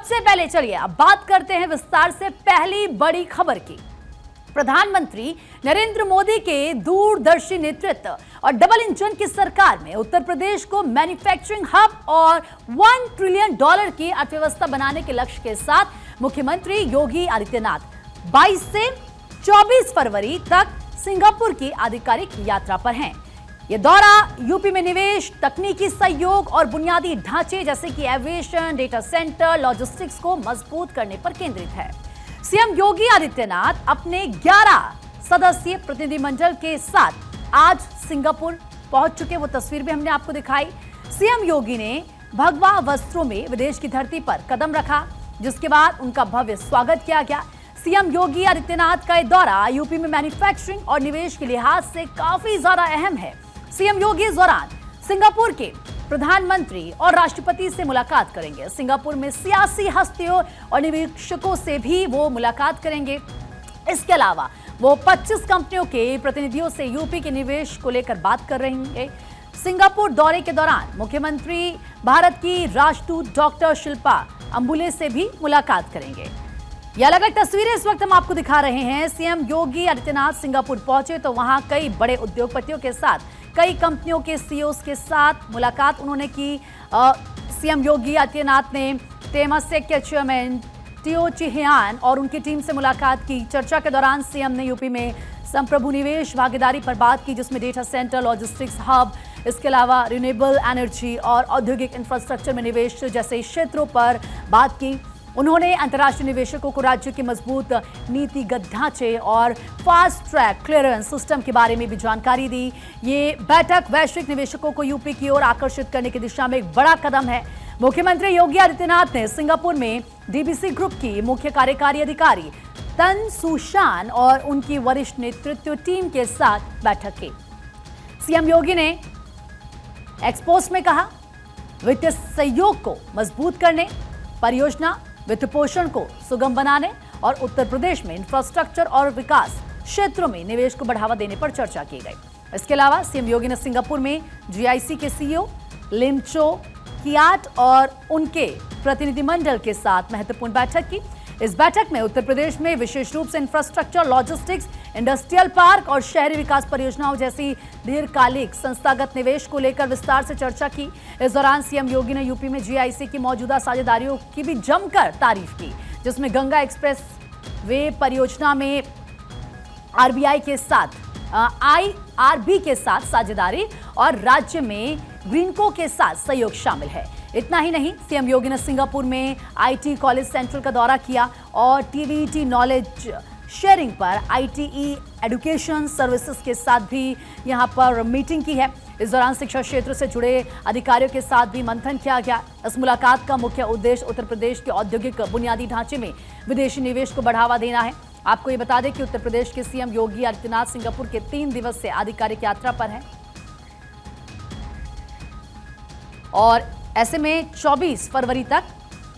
सबसे पहले चलिए अब बात करते हैं विस्तार से पहली बड़ी खबर की। प्रधानमंत्री नरेंद्र मोदी के दूरदर्शी नेतृत्व और डबल इंजन की सरकार में उत्तर प्रदेश को मैन्युफैक्चरिंग हब और $1 ट्रिलियन की अर्थव्यवस्था बनाने के लक्ष्य के साथ मुख्यमंत्री योगी आदित्यनाथ 22 से 24 फरवरी तक सिंगापुर की आधिकारिक यात्रा पर हैं। यह दौरा यूपी में निवेश, तकनीकी सहयोग और बुनियादी ढांचे जैसे कि एविएशन, डेटा सेंटर, लॉजिस्टिक्स को मजबूत करने पर केंद्रित है। सीएम योगी आदित्यनाथ अपने 11 सदस्यीय प्रतिनिधिमंडल के साथ आज सिंगापुर पहुंच चुके। वो तस्वीर भी हमने आपको दिखाई। सीएम योगी ने भगवा वस्त्रों में विदेश की धरती पर कदम रखा, जिसके बाद उनका भव्य स्वागत किया गया। सीएम योगी आदित्यनाथ का यह दौरा यूपी में मैन्युफैक्चरिंग और निवेश के लिहाज से काफी ज्यादा अहम है। सीएम योगी इस दौरान सिंगापुर के प्रधानमंत्री और राष्ट्रपति से मुलाकात करेंगे। सिंगापुर में सियासी हस्तियों और निवेशकों से भी वो मुलाकात करेंगे। इसके अलावा वो 25 कंपनियों के प्रतिनिधियों से यूपी के निवेश को लेकर बात कर रहेंगे। सिंगापुर दौरे के दौरान मुख्यमंत्री भारत की राजदूत डॉक्टर शिल्पा अंबुले से भी मुलाकात करेंगे। ये अलग अलग तस्वीरें इस वक्त हम आपको दिखा रहे हैं। सीएम योगी आदित्यनाथ सिंगापुर पहुंचे तो वहां कई बड़े उद्योगपतियों के साथ, कई कंपनियों के सीईओज के साथ मुलाकात उन्होंने की। सीएम योगी आदित्यनाथ ने तेमासेक के चेयरमैन टियो चिहियान और उनकी टीम से मुलाकात की। चर्चा के दौरान सीएम ने यूपी में संप्रभु निवेश भागीदारी पर बात की, जिसमें डेटा सेंटर, लॉजिस्टिक्स हब, इसके अलावा रिन्यूएबल एनर्जी और औद्योगिक इंफ्रास्ट्रक्चर में निवेश जैसे क्षेत्रों पर बात की। उन्होंने अंतर्राष्ट्रीय निवेशकों को राज्य के मजबूत नीतिगत ढांचे और फास्ट ट्रैक क्लियरेंस सिस्टम के बारे में भी जानकारी दी। ये बैठक वैश्विक निवेशकों को यूपी की ओर आकर्षित करने की दिशा में एक बड़ा कदम है। मुख्यमंत्री योगी आदित्यनाथ ने सिंगापुर में डीबीसी ग्रुप की मुख्य कार्यकारी अधिकारी तन सुशान और उनकी वरिष्ठ नेतृत्व टीम के साथ बैठक की। सीएम योगी ने एक्सपोस्ट में कहा, वित्तीय सहयोग को मजबूत करने, परियोजना वित्त पोषण को सुगम बनाने और उत्तर प्रदेश में इंफ्रास्ट्रक्चर और विकास क्षेत्रों में निवेश को बढ़ावा देने पर चर्चा की गई। इसके अलावा सीएम योगी ने सिंगापुर में जीआईसी के सीईओ लिम चो कियाट और उनके प्रतिनिधिमंडल के साथ महत्वपूर्ण बैठक की। इस बैठक में उत्तर प्रदेश में विशेष रूप से इंफ्रास्ट्रक्चर, लॉजिस्टिक्स, इंडस्ट्रियल पार्क और शहरी विकास परियोजनाओं जैसी दीर्घकालिक संस्थागत निवेश को लेकर विस्तार से चर्चा की। इस दौरान सीएम योगी ने यूपी में जीआईसी की मौजूदा साझेदारियों की भी जमकर तारीफ की, जिसमें गंगा एक्सप्रेस वे परियोजना में आरबीआई के साथ आईआरबी के साथ साझेदारी और राज्य में ग्रीनको के साथ सहयोग शामिल है। इतना ही नहीं, सीएम योगी ने सिंगापुर में आईटी कॉलेज सेंट्रल का दौरा किया और टीवीटी नॉलेज शेयरिंग पर आईटीई एजुकेशन सर्विसेज के साथ भी यहां पर मीटिंग की है। इस दौरान शिक्षा क्षेत्र से जुड़े अधिकारियों के साथ भी मंथन किया गया। इस मुलाकात का मुख्य उद्देश्य उत्तर प्रदेश के औद्योगिक बुनियादी ढांचे में विदेशी निवेश को बढ़ावा देना है। आपको ये बता दें कि उत्तर प्रदेश के सीएम योगी आदित्यनाथ सिंगापुर के 3 दिवसीय आधिकारिक यात्रा पर हैं और ऐसे में 24 फरवरी तक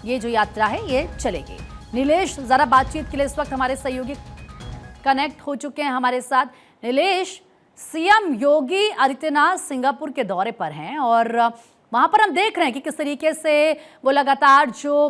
ये जो यात्रा है ये चलेगी। नीलेश जरा बातचीत के लिए इस वक्त हमारे सहयोगी कनेक्ट हो चुके हैं हमारे साथ। नीलेश, सीएम योगी आदित्यनाथ सिंगापुर के दौरे पर हैं और वहां पर हम देख रहे हैं कि किस तरीके से वो लगातार जो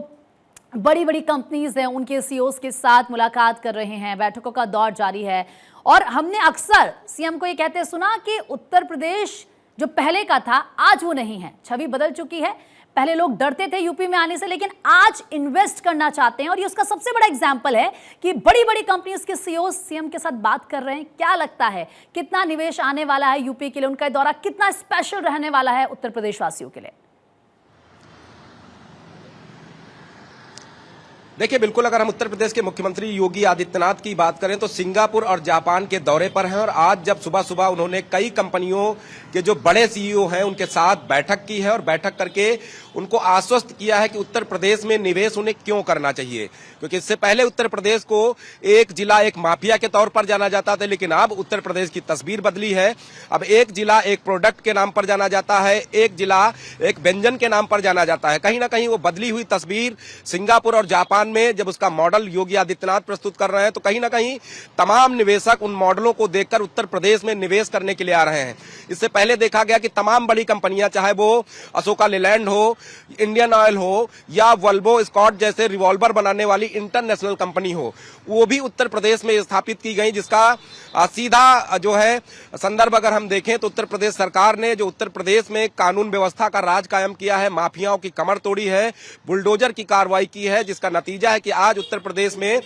बड़ी बड़ी कंपनीज हैं उनके सीईओज के साथ मुलाकात कर रहे हैं, बैठकों का दौर जारी है। और हमने अक्सर सीएम को ये कहते सुना कि उत्तर प्रदेश जो पहले का था आज वो नहीं है, छवि बदल चुकी है। पहले लोग डरते थे यूपी में आने से, लेकिन आज इन्वेस्ट करना चाहते हैं और ये उसका सबसे बड़ा एग्जांपल है कि बड़ी बड़ी कंपनीज के सीईओ सीएम के साथ बात कर रहे हैं। क्या लगता है कितना निवेश आने वाला है यूपी के लिए? उनका दौरा कितना स्पेशल रहने वाला है उत्तर प्रदेश वासियों के लिए? देखिए, बिल्कुल अगर हम उत्तर प्रदेश के मुख्यमंत्री योगी आदित्यनाथ की बात करें तो सिंगापुर और जापान के दौरे पर हैं और आज जब सुबह सुबह उन्होंने कई कंपनियों के जो बड़े सीईओ हैं उनके साथ बैठक की है और बैठक करके उनको आश्वस्त किया है कि उत्तर प्रदेश में निवेश उन्हें क्यों करना चाहिए। क्योंकि इससे पहले उत्तर प्रदेश को एक जिला एक माफिया के तौर पर जाना जाता था, लेकिन अब उत्तर प्रदेश की तस्वीर बदली है। अब एक जिला एक प्रोडक्ट के नाम पर जाना जाता है, एक जिला एक व्यंजन के नाम पर जाना जाता है। कहीं ना कहीं वो बदली हुई तस्वीर सिंगापुर और जापान वर्तमान में जब उसका मॉडल योगी आदित्यनाथ प्रस्तुत कर रहे हैं तो कहीं ना कहीं तमाम निवेशक उन मॉडलों को देखकर उत्तर प्रदेश में निवेश करने के लिए आ रहे हैं। इससे पहले देखा गया कि तमाम बड़ी कंपनियां, चाहे वो अशोका लेलैंड हो, इंडियन ऑयल हो या वोल्वो स्कॉट जैसे रिवॉल्वर बनाने वाली इंटरनेशनल कंपनी हो, वो भी उत्तर प्रदेश में स्थापित की गई, जिसका सीधा जो है संदर्भ अगर हम देखें तो उत्तर प्रदेश सरकार ने जो उत्तर प्रदेश में कानून व्यवस्था का राज कायम किया है, माफियाओं की कमर तोड़ी है, बुलडोजर की कार्रवाई की है, जिसका नतीजा है कि आज उत्तर प्रदेश में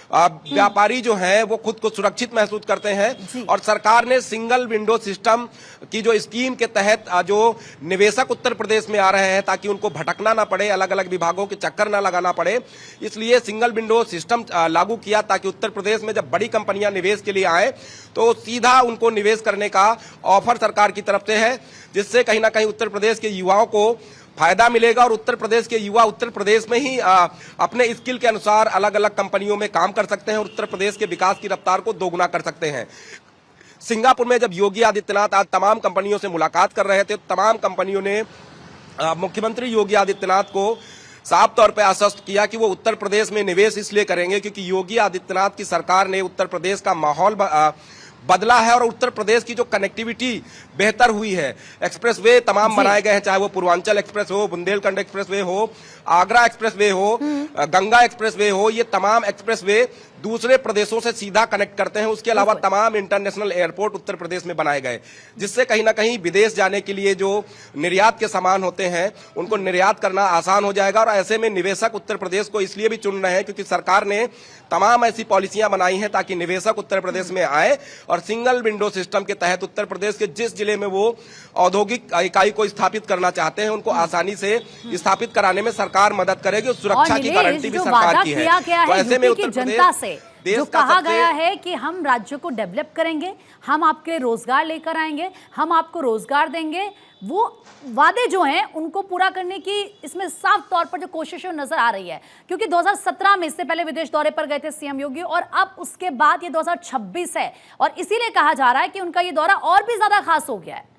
व्यापारी जो हैं वो खुद को सुरक्षित महसूस करते हैं। और सरकार ने सिंगल विंडो सिस्टम की जो स्कीम के तहत जो निवेशक उत्तर प्रदेश में आ रहे हैं ताकि उनको भटकना ना पड़े, अलग अलग विभागों के चक्कर ना लगाना पड़े, इसलिए सिंगल विंडो सिस्टम लागू किया ताकि उत्तर प्रदेश में जब बड़ी कंपनियां निवेश के लिए आए तो सीधा उनको निवेश करने का ऑफर सरकार की तरफ से है, जिससे कहीं ना कहीं उत्तर प्रदेश के युवाओं को फायदा मिलेगा और उत्तर प्रदेश के युवा उत्तर प्रदेश में ही अपने स्किल के अनुसार अलग अलग कंपनियों में काम कर सकते हैं और उत्तर प्रदेश के विकास की रफ्तार को दोगुना कर सकते हैं। सिंगापुर में जब योगी आदित्यनाथ आज तमाम कंपनियों से मुलाकात कर रहे थे, तमाम कंपनियों ने मुख्यमंत्री योगी आदित्यनाथ को साफ तौर पर आश्वस्त किया कि वो उत्तर प्रदेश में निवेश इसलिए करेंगे क्योंकि योगी आदित्यनाथ की सरकार ने उत्तर प्रदेश का माहौल बदला है और उत्तर प्रदेश की जो कनेक्टिविटी बेहतर हुई है। एक्सप्रेसवे तमाम बनाए गए हैं, चाहे वो पूर्वांचल एक्सप्रेस हो, बुंदेलखंड एक्सप्रेसवे हो, आगरा एक्सप्रेसवे हो, गंगा एक्सप्रेसवे हो, ये तमाम एक्सप्रेसवे दूसरे प्रदेशों से सीधा कनेक्ट करते हैं। उसके अलावा तमाम इंटरनेशनल एयरपोर्ट उत्तर प्रदेश में बनाए गए, जिससे कहीं ना कहीं विदेश जाने के लिए जो निर्यात के सामान होते हैं उनको निर्यात करना आसान हो जाएगा। और ऐसे में निवेशक उत्तर प्रदेश को इसलिए भी चुन रहे हैं क्योंकि सरकार ने तमाम ऐसी पॉलिसियां बनाई हैं ताकि निवेशक उत्तर प्रदेश में आए और सिंगल विंडो सिस्टम के तहत उत्तर प्रदेश के जिस जिले में वो औद्योगिक इकाई को स्थापित करना चाहते हैं उनको आसानी से स्थापित कराने में सरकार मदद करेगी। सुरक्षा की गारंटी भी सरकार की है। तो ऐसे में उत्तर प्रदेश जो कहा गया है कि हम राज्य को डेवलप करेंगे, हम आपके रोजगार लेकर आएंगे, हम आपको रोजगार देंगे, वो वादे जो हैं उनको पूरा करने की इसमें साफ तौर पर जो कोशिशें नजर आ रही है। क्योंकि 2017 में इससे पहले विदेश दौरे पर गए थे सीएम योगी और अब उसके बाद ये 2026 है और इसीलिए कहा जा रहा है कि उनका ये दौरा और भी ज्यादा खास हो गया है।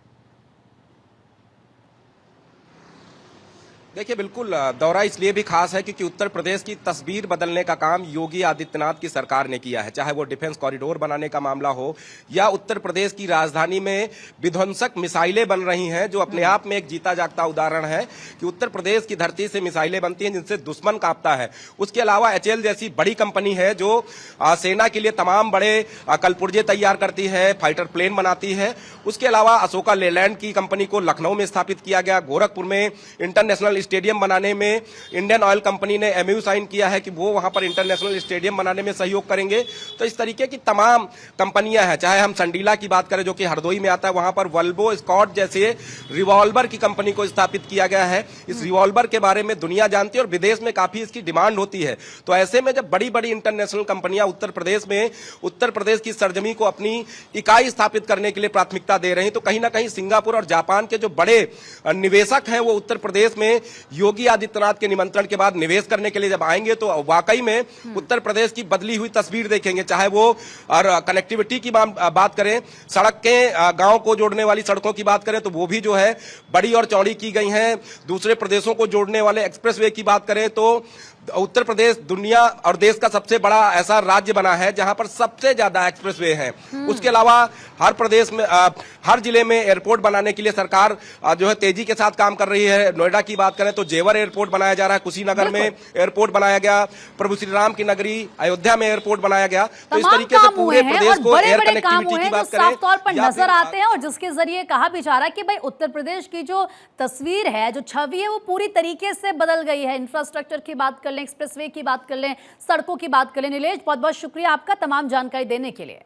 देखिए, बिल्कुल दौरा इसलिए भी खास है क्योंकि उत्तर प्रदेश की तस्वीर बदलने का काम योगी आदित्यनाथ की सरकार ने किया है, चाहे वो डिफेंस कॉरिडोर बनाने का मामला हो या उत्तर प्रदेश की राजधानी में विध्वंसक मिसाइलें बन रही हैं, जो अपने आप में एक जीता जागता उदाहरण है कि उत्तर प्रदेश की धरती से मिसाइलें बनती हैं जिनसे दुश्मन कांपता है। उसके अलावा HAL जैसी बड़ी कंपनी है जो सेना के लिए तमाम बड़े कलपुर्जे तैयार करती है, फाइटर प्लेन बनाती है। उसके अलावा अशोका लेलैंड की कंपनी को लखनऊ में स्थापित किया गया। गोरखपुर में इंटरनेशनल स्टेडियम बनाने में इंडियन ऑयल कंपनी ने MOU साइन किया है कि वो वहां पर इंटरनेशनल स्टेडियम बनाने में सहयोग करेंगे। तो इस तरीके की तमाम कंपनियां हैं, चाहे हम संडीला की बात करें जो कि हरदोई में आता है, वहां पर वोल्वो स्कॉट जैसे रिवॉल्वर की कंपनी को स्थापित किया गया है। इस रिवॉल्वर के बारे में दुनिया जानती है और विदेश में काफी इसकी डिमांड होती है। तो ऐसे में जब बड़ी बड़ी इंटरनेशनल कंपनियां उत्तर प्रदेश में उत्तर प्रदेश की सरजमी को अपनी इकाई स्थापित करने के लिए प्राथमिकता दे रही हैं, तो कहीं ना कहीं सिंगापुर और जापान के जो बड़े निवेशक हैं वो उत्तर प्रदेश में योगी आदित्यनाथ के निमंत्रण के बाद निवेश करने के लिए जब आएंगे तो वाकई में उत्तर प्रदेश की बदली हुई तस्वीर देखेंगे। चाहे वो और कनेक्टिविटी की बात करें, सड़क के गांव को जोड़ने वाली सड़कों की बात करें तो वो भी जो है बड़ी और चौड़ी की गई हैं। दूसरे प्रदेशों को जोड़ने वाले एक्सप्रेसवे की बात करें तो उत्तर प्रदेश दुनिया और देश का सबसे बड़ा ऐसा राज्य बना है जहां पर सबसे ज्यादा एक्सप्रेसवे हैं। उसके अलावा हर प्रदेश में हर जिले में एयरपोर्ट बनाने के लिए सरकार जो है तेजी के साथ काम कर रही है। नोएडा की बात करें तो जेवर एयरपोर्ट बनाया जा रहा है, कुशीनगर में एयरपोर्ट बनाया गया, प्रभु श्री राम की नगरी अयोध्या में एयरपोर्ट बनाया गया। तो इस तरीके से पूरे प्रदेश को एयर कनेक्टिविटी की बात करें साफ तौर पर नजर आते हैं और जिसके जरिए कहा भी जा रहा है कि भाई उत्तर प्रदेश की जो तस्वीर है, जो छवि है, वो पूरी तरीके से बदल गई है। इंफ्रास्ट्रक्चर की बात कर लें, एक्सप्रेसवे की बात कर लें, सड़कों की बात कर लें। नीलेश, बहुत बहुत शुक्रिया आपका तमाम जानकारी देने के लिए।